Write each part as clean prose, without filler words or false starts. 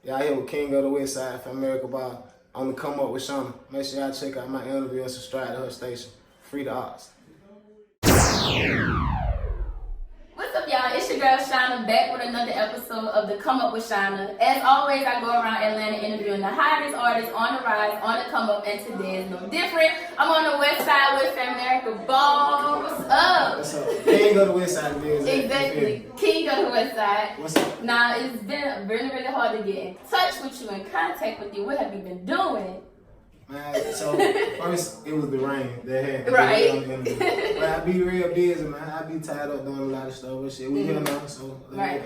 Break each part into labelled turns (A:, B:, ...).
A: Y'all here with King of the West Side, FamericaBall, on the Come Up with Shanna. Make sure y'all check out my interview and subscribe to her station. Free the arts.
B: What's up, y'all? It's your girl Shanna back with another episode of the Come Up with Shanna. As always, I go around Atlanta interviewing the hottest artists on the rise, on the come up, and today is no different. I'm on the West Side with FamericaBall. What's up?
A: What's up? King of the West Side.
B: Exactly. King of the West Side.
A: What's up?
B: Now, it's been really, really hard to get in touch with you, in contact with you. What have you been doing?
A: Man, so first it was the rain that had
B: Right.
A: But I be real busy, man. I be tied up doing a lot of stuff and shit. We here now, so
B: Right.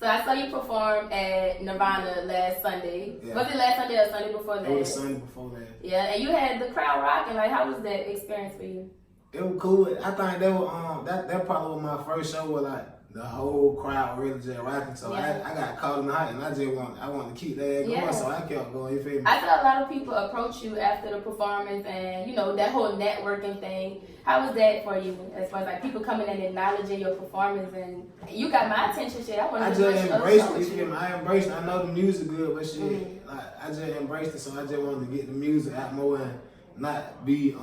B: So I saw you perform at Nirvana last Sunday. Yeah. Was it last Sunday or Sunday before that?
A: It was Sunday before that.
B: Yeah, and you had the crowd rocking. Like, how was that experience for you?
A: It was cool. I think that was that probably was my first show where like the whole crowd really just rocking. So yeah. I got caught in the hype and I wanted to keep that going. So I kept going. You feel me?
B: I saw a lot of people approach you after the performance and you know that whole networking thing. How was that for you? As far as like people coming and acknowledging your performance and you got my attention. Shit, I
A: just embraced it. You feel me? I embraced it. I know the music good, but shit, like I just embraced it. So I just wanted to get the music out more and not be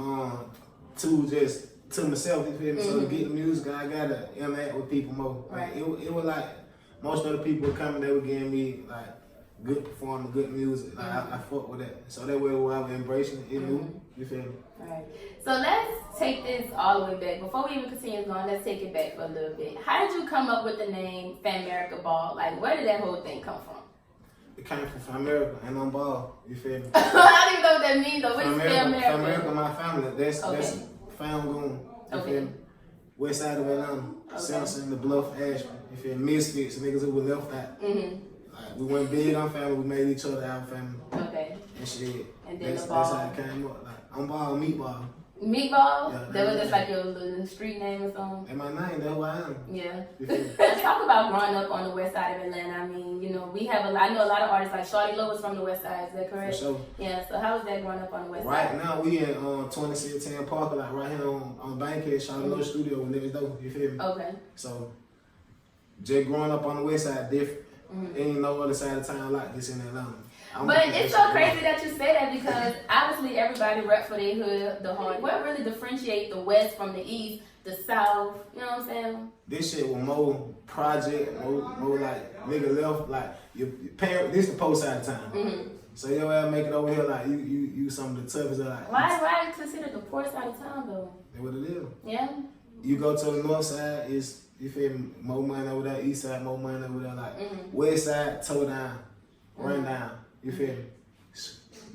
A: too just to myself, you feel me? So to get the music, I gotta interact with people more. Like, it was like most of the people coming, they were giving me like good performance, good music. Like I fuck with that. So that way I was embracing it, you feel me?
B: Right. So let's take this all the way back. Before we even continue going, let's take it back for a little bit. How did you come up with the name FamericaBall? Like, where did that whole thing come from?
A: It came from Famerica and I'm ball. You feel me?
B: I don't even know what that means though. What is Famerica?
A: Famerica, my family. That's found goon. You feel me? West side of Atlanta, Samson, the Bluff, Ashburn. You feel me? Misfits, niggas who were left out. Like, we went big on family. We made each other our family.
B: Okay.
A: And shit.
B: And then
A: that's how it came up. Like, I'm ball, meatball.
B: Meatball?
A: Yeah,
B: that was just like your little street name or something?
A: And my name, that's who I am.
B: Yeah. Let's talk about growing up on the west side of Atlanta. I mean, you know, I know a lot of artists like Shawty Lo was from the west side, is that correct?
A: For sure.
B: Yeah, so how was that growing up on the west
A: right
B: side?
A: Right now, we in 2016 Parker, like right here on Bankhead, Shawty Lo studio with niggas though, you feel me?
B: Okay.
A: So, just growing up on the west side, different. Ain't no other side of town like this in Atlanta.
B: But it's so crazy that you say that because obviously everybody rep for their hood, the hood. What really differentiate the west from the east, the south? You know what I'm saying?
A: This shit was more project, more like nigga left, like your parent. This the post side of town. So your ass make it over here like you some of the toughest. Like
B: why you consider the poor side of town though?
A: That's what it is.
B: Yeah.
A: You go to the north side, is you feel me? More money over there. East side, more money over there. Like west side, toe down, run down. You feel me?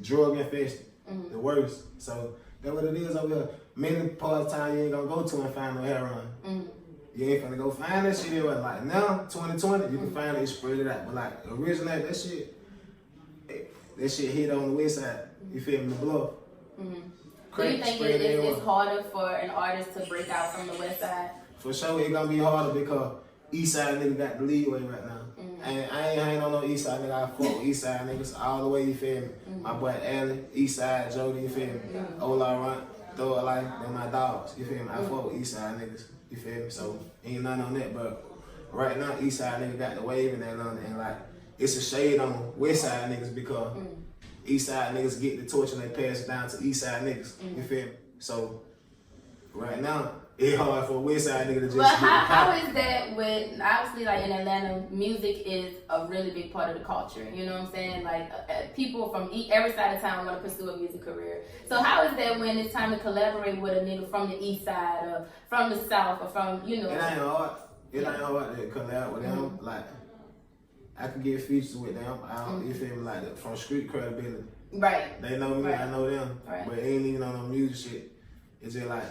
A: Drug infested, the worst. So that's what it is over here. Many parts of time you ain't gonna go to and find no heroin. You ain't finna go find that shit anywhere. Like now, 2020, you can find it and spread it out. But like originally, that shit hit on the west side. You feel me? The Bluff.
B: Do you think it's harder for an artist to break out from the west side?
A: For sure, it's gonna be harder because east side nigga got the leeway right now. And I ain't on no east side nigga. I fuck with east side niggas all the way, you feel me? My boy Allen, east side Jody, you feel me? Ola Run, Throw a Life, they're my dogs, you feel me? I fuck with east side niggas, you feel me? So ain't nothing on that, but right now east side nigga got the wave in Atlanta and like it's a shade on west side niggas because east side niggas get the torch and they pass it down to east side niggas, you feel me? So right now, it's hard for a west side nigga to just.
B: But how is that when obviously like in Atlanta, music is a really big part of the culture. You know what I'm saying? Like people from every side of town want to pursue a music career. So how is that when it's time to collaborate with a nigga from the east side or from the south or from you know?
A: It ain't hard. It ain't hard to collab with them. Like I could get features with them. You feel me? Like from street credibility.
B: Right.
A: They know me. I know them.
B: Right.
A: But it ain't even on no music shit. It's just like.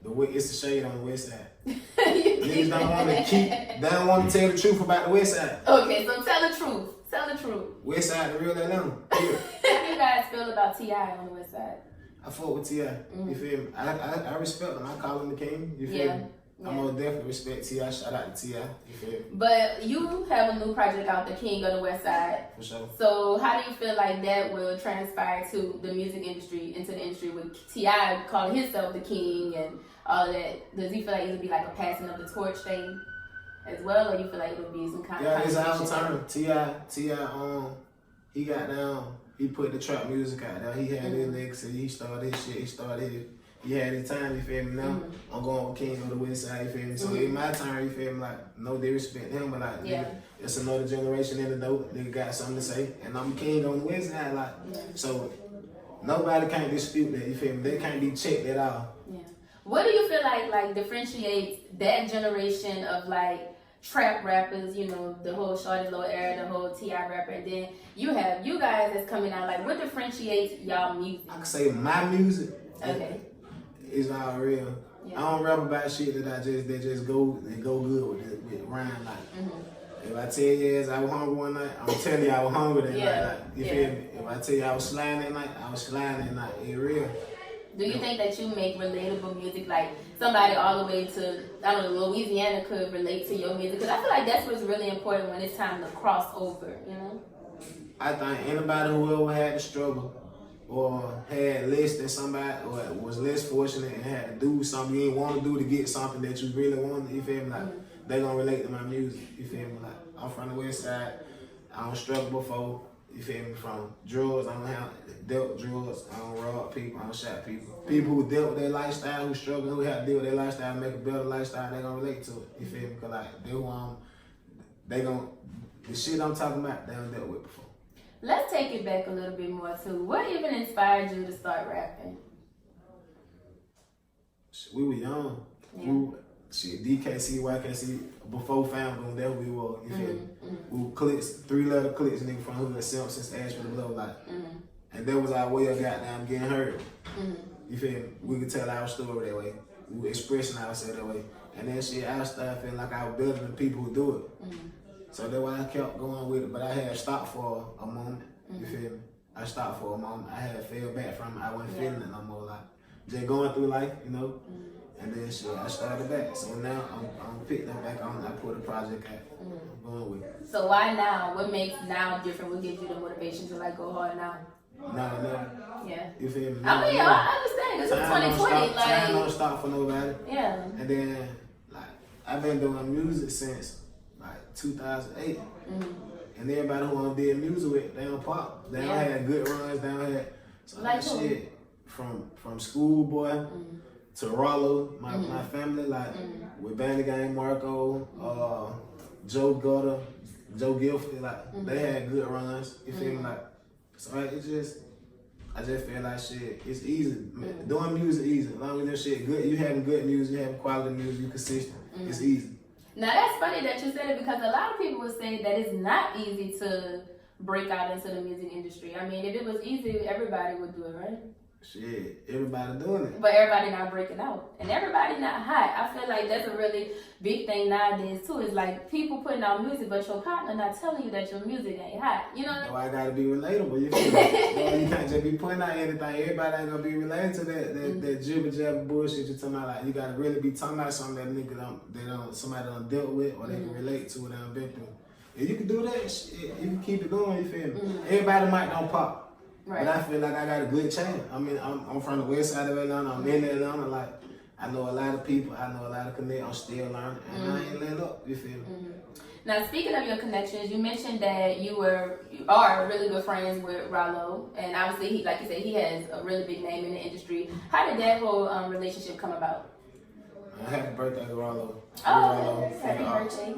A: It's a shade on the west side. Niggas don't want to tell the truth about the west side.
B: Okay, so tell the truth. Tell the truth.
A: West side, the real Atlanta.
B: How you guys feel about T.I. on the west side?
A: I fuck with T.I. You feel me? I respect him. I call him the king. You feel me? I'm gonna definitely respect T.I. Shout out to T.I. You feel me?
B: But you have a new project out, The King of the West Side.
A: For sure.
B: So how do you feel like that will transpire to the music industry, into the industry with T.I. calling himself the king and all that? Does he feel like it'll be like a passing of the torch thing as well, or you feel like it'll be some kind of
A: it's our turn. T.I. he got down, he put the trap music out there. He had his legacy, he started his shit, he had his time, you feel me? Now I'm going with King on the west side, you feel me? So in my time, you feel me? Like, no disrespect to him, but like, nigga, it's another generation in the dope. Nigga got something to say, and I'm King on the west side, like, so nobody can't dispute that, you feel me? They can't be checked at all.
B: Yeah. What do you feel like differentiates that generation of like trap rappers, you know, the whole Shawty Lo era, the whole T.I. rapper, and then you have you guys that's coming out, like what differentiates y'all music?
A: I can say my music.
B: Okay.
A: It's all real.
B: Yeah.
A: I don't rap about shit that just go good with rhyme. Like if I tell you I was hungry one night, I'm telling you I was hungry that night. Like, you feel me? If I tell you I was sliding that night, I was sliding that night. It's real.
B: Do you think that you make relatable music, like somebody all the way to, I don't know, Louisiana could relate to your music? Because I feel like that's what's really important when it's time to cross over, you know?
A: I think anybody who ever had to struggle or had less than somebody or was less fortunate and had to do something you didn't want to do to get something that you really wanted, you feel me? Like, they gonna relate to my music, you feel me? Like, I'm from the west side, I don't struggle before. You feel me? From drugs, I don't have dealt drugs, I don't rob people, I don't shot people. People who dealt with their lifestyle, who struggle, who have to deal with their lifestyle, make a better lifestyle, they gonna relate to it. You feel me? Cause like the shit I'm talking about, they done dealt with before.
B: Let's take it back a little bit more too. What even inspired you to start rapping?
A: We were young. DKC, YKC, before FamericaBall, there we were, you feel me? We were cliques, 3-letter cliques, nigga from Hood, Simpsons, Ashford, Blow, like. And that was our way of goddamn getting hurt. You feel me? We could tell our story that way. We were expressing ourselves that way. And then shit, I started feeling like I was better than the people who do it. So that's why I kept going with it, but I had stopped for a moment, you feel me? I stopped for a moment. I had fell back from it. I wasn't feeling it no more, like, just going through life, you know? And then shit, I started back. So now I'm picking them back on. I put a project out. I'm going with it.
B: So why now? What makes now different? What gives you the motivation to like go hard now?
A: Now.
B: Yeah.
A: You feel me?
B: I mean, I understand. This is 2020.
A: Time don't stop for nobody.
B: Yeah.
A: And then, like, I've been doing music since like 2008. And everybody who I did music with, they don't pop. They don't have good runs. They don't have so
B: like
A: that shit from Schoolboy. To Rollo, my family, like with Bandy Gang, Marco, Joe Gutter, Joe Gilford, like they had good runs. You feel me? Like, so I just feel like shit, it's easy. Doing music easy. As long as that shit good, you having good music, you having quality music, you consistent. It's easy.
B: Now that's funny that you said it because a lot of people would say that it's not easy to break out into the music industry. I mean, if it was easy, everybody would do it, right?
A: Shit, everybody doing it.
B: But everybody not breaking out. And everybody not hot. I feel like that's a really big thing nowadays too. It's like people putting out music, but your partner not telling you that your music ain't hot. You know what I mean?
A: So I gotta be relatable, you feel me? You can't just be putting out anything. Everybody ain't gonna be related to that jibber jabber bullshit you're talking about. Like, you gotta really be talking about something that nigga somebody done dealt with or they can relate to what they done been through. If you can do that shit, you can keep it going, you feel me? Everybody might not pop. Right. But I feel like I got a good chance. I mean, I'm from the west side of Atlanta. I'm in Atlanta. Like, I know a lot of people. I know a lot of connections. I'm still learning. And I ain't let up. You feel me?
B: Now, speaking of your connections, you mentioned that you are really good friends with Rollo. And obviously, like you said, he has a really big name in the industry. How did that whole relationship come about?
A: Happy birthday to Rollo.
B: Oh, happy birthday.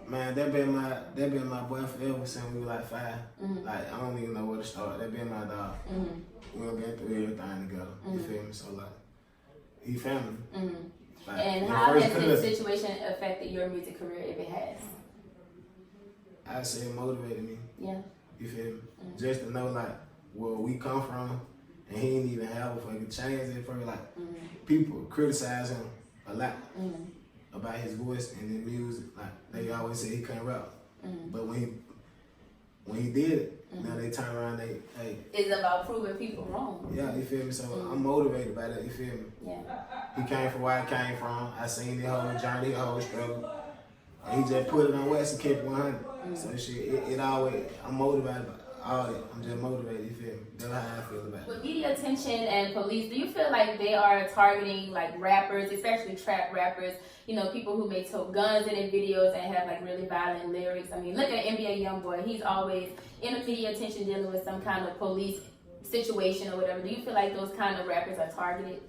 A: Man, that been my boy forever since we were like 5. Like, I don't even know where to start. That been my dog. We done been through everything together. You feel me? So like, he family. Like,
B: and how has this situation affected your music career, if it has?
A: I say it motivated me.
B: Yeah.
A: You feel me? Just to know like where we come from, and he didn't even have a fucking chance at first. Like, people criticize him a lot. About his voice and his music, like they always say he couldn't rap, but when he did it, now they turn around, hey.
B: It's about proving people wrong.
A: Yeah, you feel me? So I'm motivated by that. You feel me?
B: Yeah.
A: He came from where I came from. I seen the whole journey, the whole struggle, and he just put it on wax and kept it 100. So shit, it always I'm motivated all that. I'm just motivated, you feel me? That's how I feel about it.
B: With media attention and police, do you feel like they are targeting like rappers, especially trap rappers, you know, people who may tote guns in their videos and have like really violent lyrics? I mean, look at NBA Youngboy. He's always in the media attention dealing with some kind of police situation or whatever. Do you feel like those kind of rappers are targeted?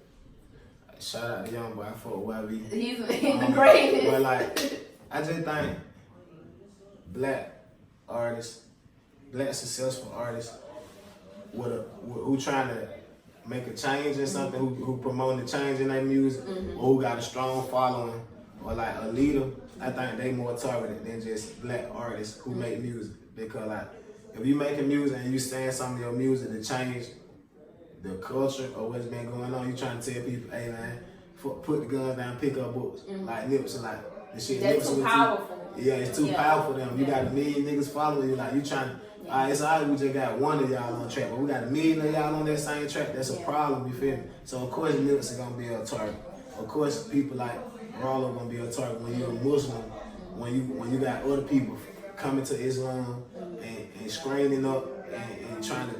A: Shout out to Youngboy. I fought Webby.
B: He's the greatest.
A: But like, I just think black artists, black successful artists, who trying to make a change in something, who promoting the change in their music, or who got a strong following, or like a leader, I think they more targeted than just black artists who make music. Because like, if you making music and you saying some of your music to change the culture or what's been going on, you trying to tell people, hey man, put the guns down, pick up books. Like Nipsey, like the shit.
B: That's
A: Nipsey
B: too powerful.
A: Yeah, it's too powerful for them. You got a million niggas following you, like you trying to. Alright, it's alright we just got one of y'all on track, but we got a million of y'all on that same track. That's a problem, you feel me? So of course Nipsey gonna be a target. Of course people like Rollo gonna be a target when you're a Muslim, when you got other people coming to Islam and screening up and trying to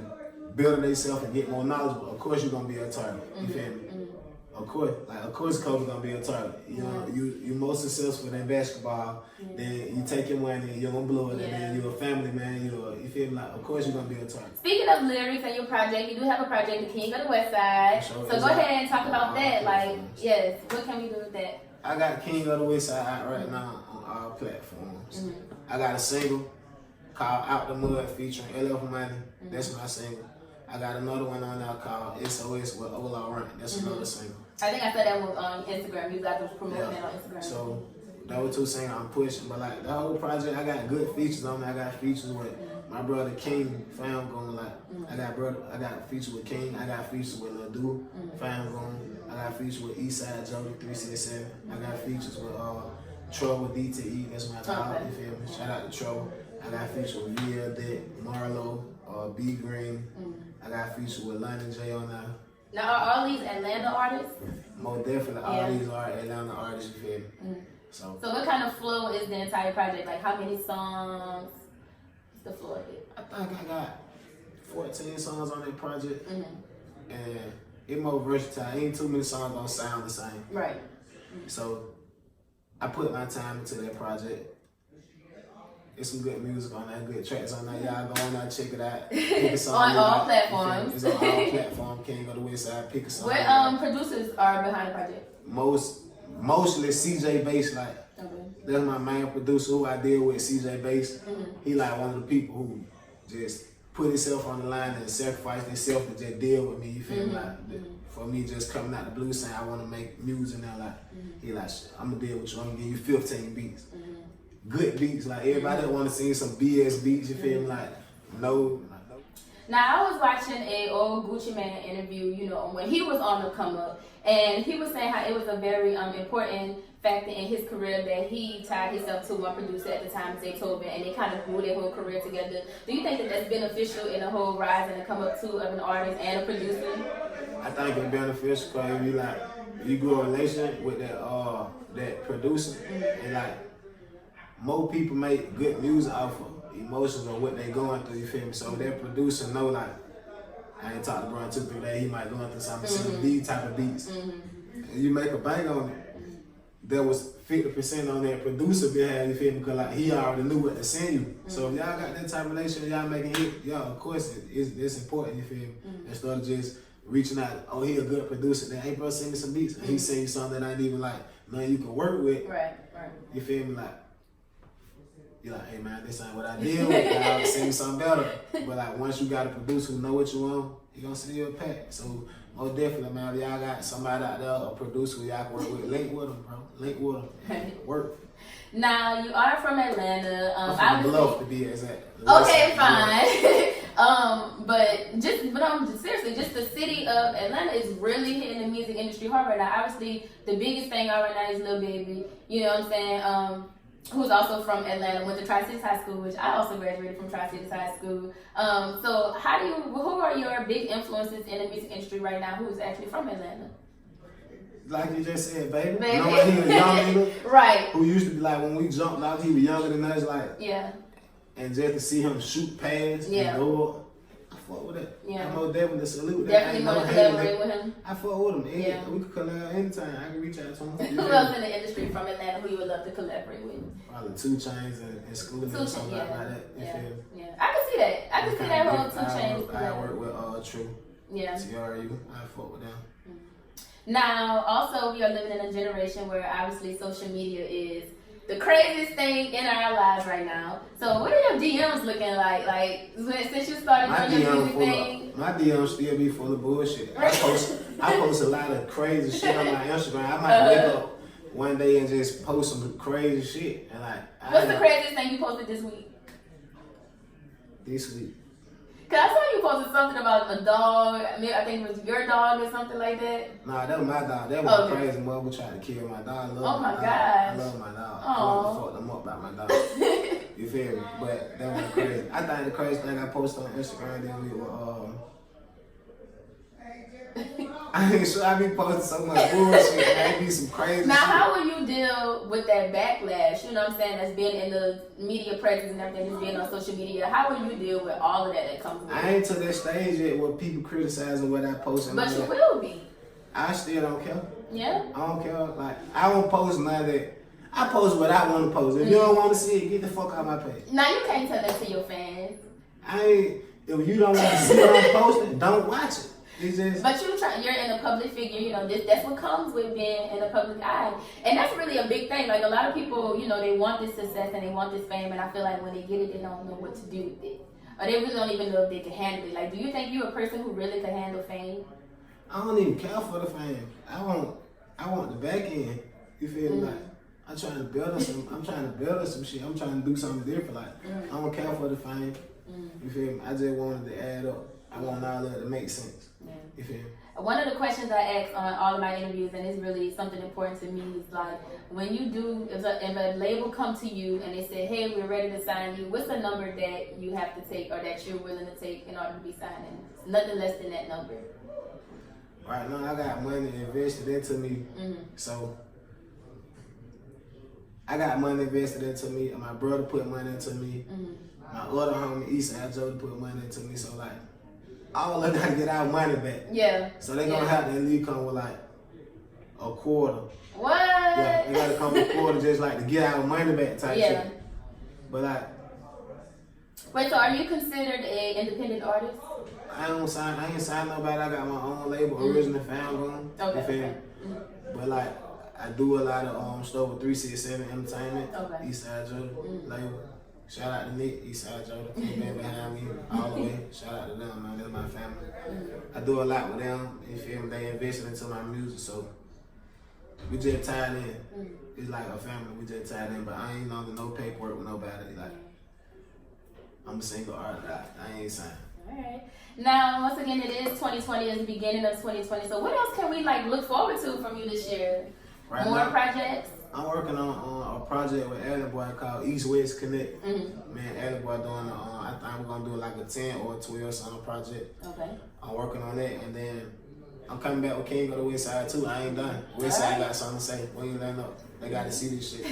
A: build themselves and get more knowledgeable. Of course you're gonna be a target. You feel me? Of course Kobe gonna be a target. You know, you more successful than basketball, then you take your money, you don't blow it, and then you're a family man, you feel me? Like, of course you're gonna be a target.
B: Speaking of lyrics and your project, you do have a project, The King of the West Side.
A: Sure,
B: so go ahead and talk about that. Like, yes, what can we do with that?
A: I got King of the West Side out right now on all platforms. I got a single called Out the Mud featuring LF Money. That's my single. I got another one on there called SOS with Ola Run. That's another single.
B: I think I said that one on Instagram. You guys was promoting that on Instagram.
A: So those two singles I'm pushing, but like the whole project, I got good features on there. I got features with my brother King, Fam Gone. Like I got features with King. I got features with Lil Du, Fam Gone. I got features with Eastside Jody 367. I got features with Trouble DTE. That's my dog. You feel me? Shout out to Trouble. I got features with VL Dick, Marlo, B Green. I got features with London J on there.
B: Now, are all these Atlanta artists?
A: Most definitely, all these are Atlanta artists, you feel me? So
B: what kind of flow is the entire project? Like, how many songs? What's the flow of it?
A: I think I got 14 songs on that project, and it's more versatile. Ain't too many songs don't sound the same.
B: Right.
A: So I put my time into that project. It's some good music on there, good tracks on there. Y'all go on there, check it out. Pick a song
B: on all platforms.
A: It's on all platforms. King of the West Side. Pick a song.
B: What producers are behind the project?
A: Mostly CJ Bass. Like that's my main producer who I deal with. CJ Bass. He like one of the people who just put himself on the line and sacrifice himself to just deal with me. You feel me? Like for me, just coming out the blue saying I want to make music now. Like he like, I'm gonna deal with you. I'm gonna give you 15 beats. Good beats, like everybody that want to see some BS beats, you feel me? Like, no.
B: Now, I was watching a old Gucci Mane interview, you know, when he was on the come up, and he was saying how it was a very important factor in his career that he tied himself to one producer at the time, Zaytoven, and they kind of grew their whole career together. Do you think that that's beneficial in the whole rise and the come up too of an artist and a producer?
A: I think it's beneficial because you grow a relationship with that producer, and like, more people make good music off of emotions or what they going through, you feel me? So that producer know, like, I ain't talked to Brian 2 3 days, he might go into some these type of beats. You make a bang on it, there was 50% on that producer behalf, you feel me? Because like, he already knew what to send you. So if y'all got that type of relationship, y'all making hit, y'all, of course it's important, you feel me? Instead of just reaching out, oh, he a good producer, then, hey bro, send me some beats. And he send you something that ain't even like, nothing you can work with.
B: Right.
A: You feel me? Like, you're like, hey man, this ain't what I did with. I'll send you something better. But like, once you got a producer who know what you want, he gonna send you a pack. So most definitely, man, if y'all got somebody out there, a producer who y'all can work with, link with them, bro. Link with them. Work.
B: Now, you are from Atlanta.
A: I'm from Bluff to be exact.
B: Okay, fine. But seriously, just the city of Atlanta is really hitting the music industry hard right now. Obviously, the biggest thing out right now is Lil Baby. You know what I'm saying? Who's also from Atlanta, went to Tri-Cities High School, which I also graduated from Tri-Cities High School. So who are your big influences in the music industry right now who's actually from Atlanta?
A: Like you just said, baby. You know when he was young nigga?
B: Right.
A: Who used to be like, when we jumped out, he was younger than us, like.
B: Yeah.
A: and just to see him shoot past the door, I fuck with that.
B: Yeah.
A: I'm most definitely salute that.
B: Definitely want to collaborate with him.
A: I fuck with him. Yeah. We could collaborate anytime. I can reach out to him.
B: Who else in the industry from Atlanta who you would love to collaborate with?
A: Probably 2 Chainz and School or something like that.
B: Yeah. I can see that. I can see that whole 2 Chainz.
A: I work with True.
B: Yeah.
A: TRU. I fuck with them.
B: Now, also, we are living in a generation where obviously social media is the craziest thing in our lives right now. So, what are your DMs looking like? Like, since you started doing your music thing?
A: My DMs still be full of bullshit. I post a lot of crazy shit on my Instagram. I might wake up one day and just post some crazy shit. And like,
B: what's the craziest thing you posted this week?
A: This week.
B: Cause I saw you posted something about a dog. I think it was your dog or something like that.
A: Nah, that was my dog. That was a crazy mother trying to kill my dog. I love my dog. I love my dog. I want to fuck them up about my dog. You feel me? But that was crazy. I think the crazy thing I posted on Instagram this week was I ain't sure I be posting so much bullshit. Man. It be some crazy
B: now,
A: shit.
B: how will you deal with that backlash? You know what I'm saying? That's being in the media presence and everything, just being on social media. How will you deal with all of that comes with it?
A: I ain't to that stage yet where people criticizing what I post.
B: But you will be.
A: I still don't care.
B: Yeah?
A: I don't care. Like, I don't post none of that. I post what I want to post. If you don't want to see it, get the fuck out of my page.
B: Now, you can't tell that to your fans.
A: If you don't want to see what I'm posting, don't watch it.
B: But you're in a public figure, you know, that's what comes with being in the public eye. And that's really a big thing. Like, a lot of people, you know, they want this success and they want this fame, and I feel like when they get it, they don't know what to do with it. Or they really don't even know if they can handle it. Like, do you think you're a person who really can handle fame?
A: I don't even care for the fame. I want the back end. You feel me? Like, I'm trying to build us some shit. I'm trying to do something different. Like, I don't care for the fame. You feel me? I just wanted to add up. I want all of it to make sense.
B: Yeah.
A: You feel me?
B: One of the questions I ask on all of my interviews, and it's really something important to me, is like, when you do, if a label come to you and they say, hey, we're ready to sign you, what's the number that you have to take or that you're willing to take in order to be signing? It's nothing less than that number.
A: Right now, I got money invested into me. So, I got money invested into me, and my brother put money into me. My other homie, Eastside Joe, put money into me. So, like, all of them gotta get our money back.
C: Yeah.
A: So they gonna have to at least come with like a quarter.
C: What?
A: Yeah, they gotta come with a quarter just like to get our money back type shit. But like,
B: wait, so are you considered an independent artist?
A: I ain't signed nobody. I got my own label, Original Found.
B: Okay.
A: You feel me? But like, I do a lot of stuff with 367 Entertainment, Eastside Jordan label. Shout out to Nick, Eastside Jordan, been behind me all the way. Shout out to them, man. That's my family. I do a lot with them. You feel me? They invested into my music, so we just tied in. It's like a family. We just tied in, but I ain't under no paperwork with nobody. Like, I'm a single artist. I ain't signed.
B: All right. Now, once again, it is 2020. It's the beginning of 2020. So, what else can we like look forward to from you this year?
A: Right
B: More
A: now,
B: projects?
A: I'm working on a project with Alley Boy called East West Connect. Man, Alley Boy doing I think we're gonna do like a 10 or a 12 song project.
B: Okay.
A: I'm working on that, and then I'm coming back with King of the West Side too. I ain't done. West Side got something to say. We ain't letting up. They got to see this shit.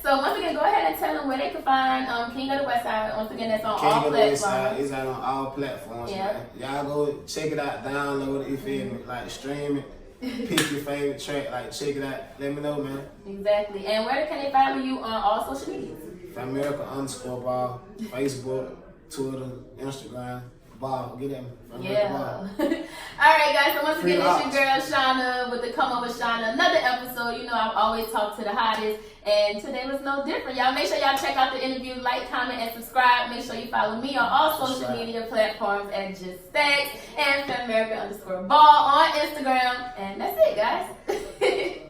B: So once again, go ahead and tell them where they can find King of the West Side. Once again, that's on
A: King
B: all
A: of the West Side
B: platforms.
A: is out on all platforms. Man. Y'all go check it out, download it, you feel me? Like stream it. Pick your favorite track, like check it out. Let me know, man.
B: Exactly. And where can they follow you on all social media?
A: FamericaBall, Facebook, Twitter, Instagram, Ball. Get at me.
B: Yeah. All right, guys. So once again, it's your girl Shanna with the Come On with Shanna. Another episode. You know, I've always talked to the hottest, and today was no different. Y'all make sure y'all check out the interview, like, comment, and subscribe. Make sure you follow me on all social media platforms at Just Stacks and FamericaBall on Instagram. And that's it, guys.